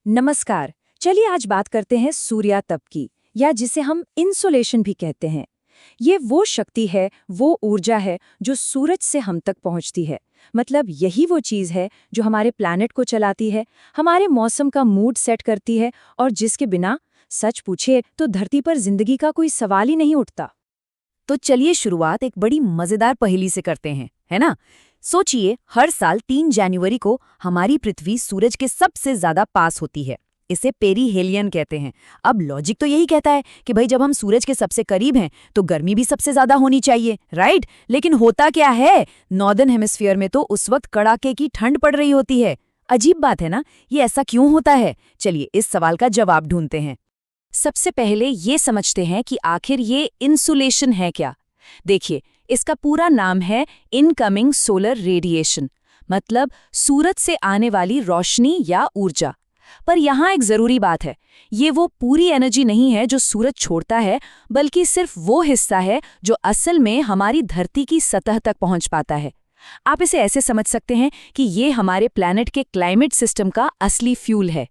नमस्कार। चलिए आज बात करते हैं सूर्यातप की, या जिसे हम इंसोलेशन भी कहते हैं। ये वो शक्ति है, वो ऊर्जा है जो सूरज से हम तक पहुंचती है। मतलब यही वो चीज़ है जो हमारे प्लैनेट को चलाती है, हमारे मौसम का मूड सेट करती है, और जिसके बिना सच पूछे तो धरती पर जिंदगी का कोई सवाल ही नहीं उठता। तो चलिए शुरुआत एक बड़ी मजेदार पहेली से करते हैं, है ना। सोचिए, हर साल 3 जनवरी को हमारी पृथ्वी सूरज के सबसे ज्यादा पास होती है। इसे पेरीहेलियन कहते हैं। अब लॉजिक तो यही कहता है कि भाई जब हम सूरज के सबसे करीब हैं तो गर्मी भी सबसे ज्यादा होनी चाहिए, राइट। लेकिन होता क्या है, नॉर्दर्न हेमिस्फीयर में तो उस वक्त कड़ाके की ठंड पड़ रही होती है। अजीब बात है ना, ये ऐसा क्यों होता है। चलिए इस सवाल का जवाब ढूंढते हैं। सबसे पहले ये समझते हैं कि आखिर ये इंसुलेशन है क्या। देखिए, इसका पूरा नाम है इनकमिंग सोलर रेडिएशन, मतलब सूरज से आने वाली रोशनी या ऊर्जा। पर यहाँ एक जरूरी बात है, ये वो पूरी एनर्जी नहीं है जो सूरज छोड़ता है, बल्कि सिर्फ वो हिस्सा है जो असल में हमारी धरती की सतह तक पहुंच पाता है। आप इसे ऐसे समझ सकते हैं कि ये हमारे प्लैनेट के क्लाइमेट सिस्टम का असली फ्यूल है।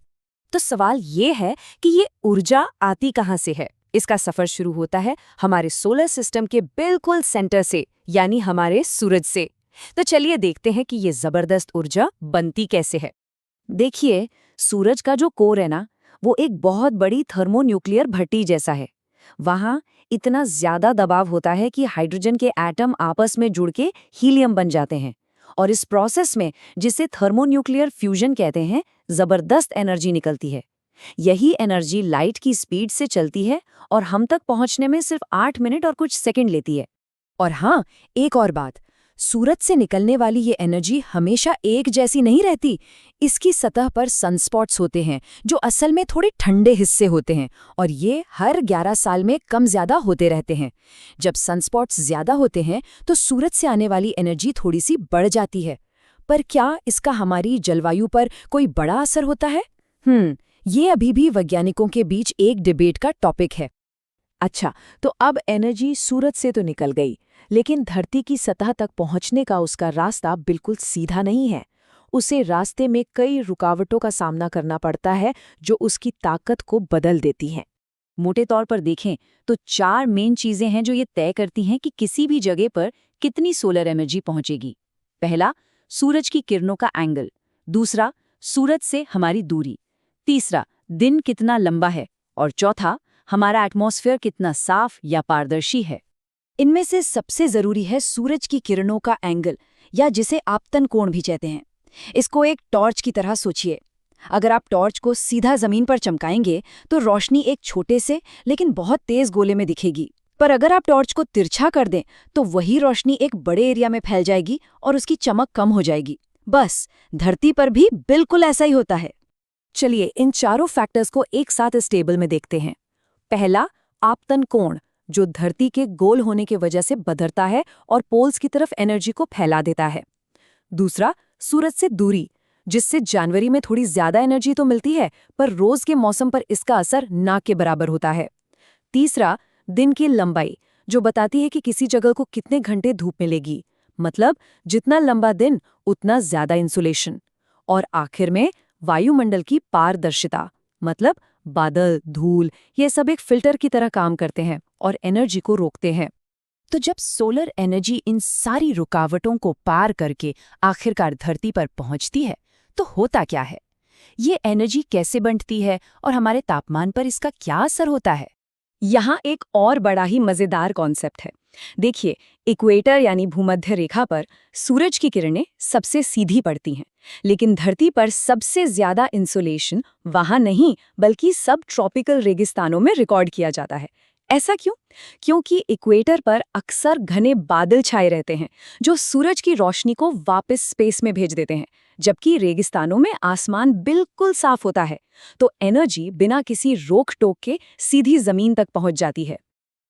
तो सवाल ये है कि ये ऊर्जा आती कहाँ से है। इसका सफर शुरू होता है हमारे सोलर सिस्टम के बिल्कुल सेंटर से, यानी हमारे सूरज से। तो चलिए देखते हैं कि ये जबरदस्त ऊर्जा बनती कैसे है। देखिए, सूरज का जो कोर है ना, वो एक बहुत बड़ी थर्मोन्यूक्लियर भट्टी जैसा है। वहाँ इतना ज्यादा दबाव होता है कि हाइड्रोजन के एटम आपस में जुड़ के हीलियम बन जाते हैं, और इस प्रोसेस में, जिसे थर्मोन्यूक्लियर फ्यूजन कहते हैं, जबरदस्त एनर्जी निकलती है। यही एनर्जी लाइट की स्पीड से चलती है और हम तक पहुंचने में सिर्फ 8 मिनट और कुछ सेकंड लेती है। और हाँ, एक और बात, सूरज से निकलने वाली ये एनर्जी हमेशा एक जैसी नहीं रहती। इसकी सतह पर सनस्पॉट्स होते हैं जो असल में थोड़े ठंडे हिस्से होते हैं, और ये हर 11 साल में कम ज्यादा होते रहते हैं। जब सनस्पॉट्स ज्यादा होते हैं तो सूरज से आने वाली एनर्जी थोड़ी सी बढ़ जाती है। पर क्या इसका हमारी जलवायु पर कोई बड़ा असर होता है? ये अभी भी वैज्ञानिकों के बीच एक डिबेट का टॉपिक है। अच्छा, तो अब एनर्जी सूरज से तो निकल गई, लेकिन धरती की सतह तक पहुंचने का उसका रास्ता बिल्कुल सीधा नहीं है। उसे रास्ते में कई रुकावटों का सामना करना पड़ता है जो उसकी ताकत को बदल देती हैं। मोटे तौर पर देखें तो 4 मेन चीजें हैं जो ये तय करती हैं कि किसी भी जगह पर कितनी सोलर एनर्जी पहुंचेगी। पहला, सूरज की किरणों का एंगल। दूसरा, सूरज से हमारी दूरी। तीसरा, दिन कितना लंबा है। और चौथा, हमारा एटमॉस्फेयर कितना साफ या पारदर्शी है। इनमें से सबसे जरूरी है सूरज की किरणों का एंगल, या जिसे आपतन कोण भी कहते हैं। इसको एक टॉर्च की तरह सोचिए। अगर आप टॉर्च को सीधा जमीन पर चमकाएंगे तो रोशनी एक छोटे से लेकिन बहुत तेज गोले में दिखेगी। पर अगर आप टॉर्च को तिरछा कर दें तो वही रोशनी एक बड़े एरिया में फैल जाएगी और उसकी चमक कम हो जाएगी। बस धरती पर भी बिल्कुल ऐसा ही होता है। चलिए इन चारों फैक्टर्स को एक साथ इस टेबल में देखते हैं। पहला, आपतन कोण, जो धरती के गोल होने की वजह से बदलता है और पोल्स की तरफ एनर्जी को फैला देता है। दूसरा, सूरज से दूरी, जिससे जनवरी में थोड़ी ज्यादा एनर्जी तो मिलती है, पर रोज के मौसम पर इसका असर ना के बराबर होता है। तीसरा, दिन की लंबाई, जो बताती है कि किसी जगह को कितने घंटे धूप मिलेगी, मतलब जितना लंबा दिन उतना ज्यादा इंसुलेशन। और आखिर में वायुमंडल की पारदर्शिता, मतलब बादल, धूल, ये सब एक फिल्टर की तरह काम करते हैं और एनर्जी को रोकते हैं। तो जब सोलर एनर्जी इन सारी रुकावटों को पार करके आखिरकार धरती पर पहुंचती है तो होता क्या है? ये एनर्जी कैसे बंटती है और हमारे तापमान पर इसका क्या असर होता है? यहाँ एक और बड़ा ही मजेदार कॉन्सेप्ट है। देखिए, इक्वेटर यानी भूमध्य रेखा पर सूरज की किरणें सबसे सीधी पड़ती हैं, लेकिन धरती पर सबसे ज्यादा इंसुलेशन वहां नहीं बल्कि सब ट्रॉपिकल रेगिस्तानों में रिकॉर्ड किया जाता है। ऐसा क्यों? क्योंकि इक्वेटर पर अक्सर घने बादल छाए रहते हैं जो सूरज की रोशनी को वापस स्पेस में भेज देते हैं, जबकि रेगिस्तानों में आसमान बिल्कुल साफ होता है, तो एनर्जी बिना किसी रोक टोक के सीधी जमीन तक पहुंच जाती है।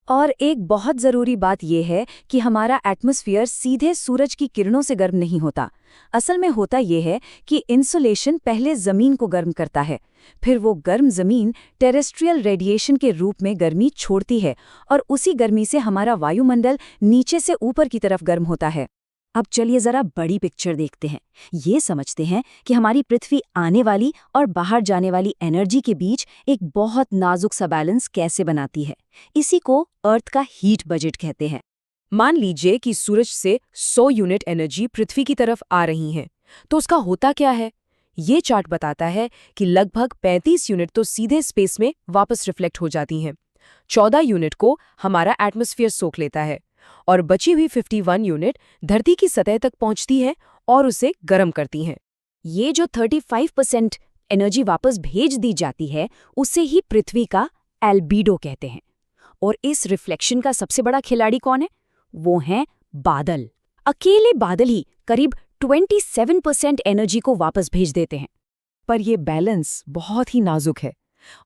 और एक बहुत ज़रूरी बात यह है कि हमारा एटमॉस्फेयर सीधे सूरज की किरणों से गर्म नहीं होता। असल में होता यह है कि इंसुलेशन पहले ज़मीन को गर्म करता है, फिर वो गर्म ज़मीन टेरेस्ट्रियल रेडिएशन के रूप में गर्मी छोड़ती है, और उसी गर्मी से हमारा वायुमंडल नीचे से ऊपर की तरफ गर्म होता है। अब चलिए जरा बड़ी पिक्चर देखते हैं। ये समझते हैं कि हमारी पृथ्वी आने वाली और बाहर जाने वाली एनर्जी के बीच एक बहुत नाजुक सा बैलेंस कैसे बनाती है। इसी को अर्थ का हीट बजट कहते हैं। मान लीजिए कि सूरज से 100 यूनिट एनर्जी पृथ्वी की तरफ आ रही है, तो उसका होता क्या है? ये चार्ट बताता है कि लगभग 35 यूनिट तो सीधे स्पेस में वापस रिफ्लेक्ट हो जाती हैं। 14 यूनिट को हमारा एटमॉस्फेयर सोख लेता है और बची हुई 51 यूनिट धरती की सतह तक पहुंचती है और उसे गर्म करती हैं। ये जो 35% एनर्जी वापस भेज दी जाती है, उसे ही पृथ्वी का एल्बीडो कहते हैं। और इस रिफ्लेक्शन का सबसे बड़ा खिलाड़ी कौन है? वो हैं बादल। अकेले बादल ही करीब 27% एनर्जी को वापस भेज देते हैं। पर ये बैलेंस बहुत ही नाजुक है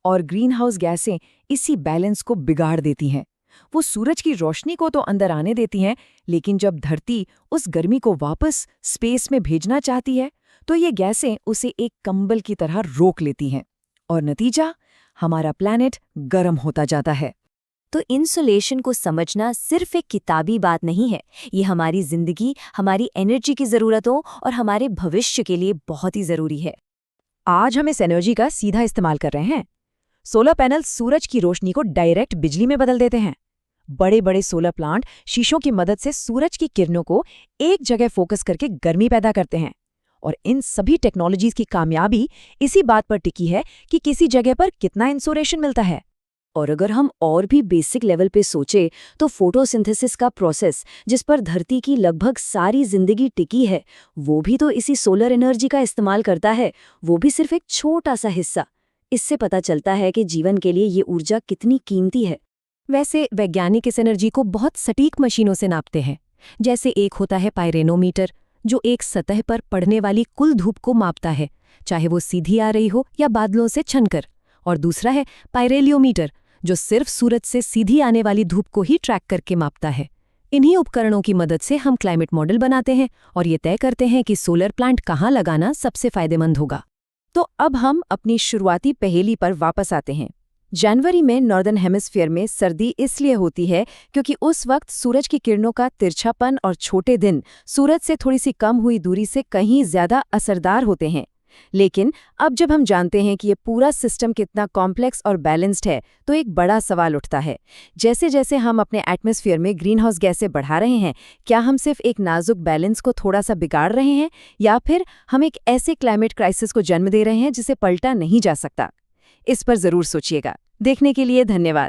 और ग्रीनहाउस गैसें इसी बैलेंस को बिगाड़ देती हैं। वो सूरज की रोशनी को तो अंदर आने देती हैं, लेकिन जब धरती उस गर्मी को वापस स्पेस में भेजना चाहती है, तो ये गैसें उसे एक कंबल की तरह रोक लेती हैं और नतीजा, हमारा प्लैनेट गर्म होता जाता है। तो इंसुलेशन को समझना सिर्फ एक किताबी बात नहीं है, ये हमारी जिंदगी, हमारी एनर्जी की ज़रूरतों और हमारे भविष्य के लिए बहुत ही ज़रूरी है। आज हम इस एनर्जी का सीधा इस्तेमाल कर रहे हैं। सोलर पैनल सूरज की रोशनी को डायरेक्ट बिजली में बदल देते हैं। बड़े बड़े सोलर प्लांट शीशों की मदद से सूरज की किरणों को एक जगह फोकस करके गर्मी पैदा करते हैं। और इन सभी टेक्नोलॉजीज की कामयाबी इसी बात पर टिकी है कि किसी जगह पर कितना इंसोलेशन मिलता है। और अगर हम और भी बेसिक लेवल पे सोचे, तो फोटोसिंथेसिस का प्रोसेस, जिस पर धरती की लगभग सारी जिंदगी टिकी है, वो भी तो इसी सोलर एनर्जी का इस्तेमाल करता है। वो भी सिर्फ एक छोटा सा हिस्सा। इससे पता चलता है कि जीवन के लिए ये ऊर्जा कितनी कीमती है। वैसे वैज्ञानिक इस एनर्जी को बहुत सटीक मशीनों से नापते हैं। जैसे एक होता है पायरेनोमीटर, जो एक सतह पर पड़ने वाली कुल धूप को मापता है, चाहे वो सीधी आ रही हो या बादलों से छनकर। और दूसरा है पायरेलियोमीटर, जो सिर्फ सूरज से सीधी आने वाली धूप को ही ट्रैक करके मापता है। इन्हीं उपकरणों की मदद से हम क्लाइमेट मॉडल बनाते हैं और ये तय करते हैं कि सोलर प्लांट कहाँ लगाना सबसे फायदेमंद होगा। तो अब हम अपनी शुरुआती पहेली पर वापस आते हैं। जनवरी में नॉर्दर्न हेमिस्फीयर में सर्दी इसलिए होती है क्योंकि उस वक्त सूरज की किरणों का तिरछापन और छोटे दिन सूरज से थोड़ी सी कम हुई दूरी से कहीं ज्यादा असरदार होते हैं। लेकिन अब जब हम जानते हैं कि ये पूरा सिस्टम कितना कॉम्प्लेक्स और बैलेंस्ड है, तो एक बड़ा सवाल उठता है। जैसे जैसे हम अपने एटमॉस्फेयर में ग्रीनहाउस गैसें बढ़ा रहे हैं, क्या हम सिर्फ एक नाजुक बैलेंस को थोड़ा सा बिगाड़ रहे हैं, या फिर हम एक ऐसे क्लाइमेट क्राइसिस को जन्म दे रहे हैं जिसे पलटा नहीं जा सकता? इस पर जरूर सोचिएगा। देखने के लिए धन्यवाद।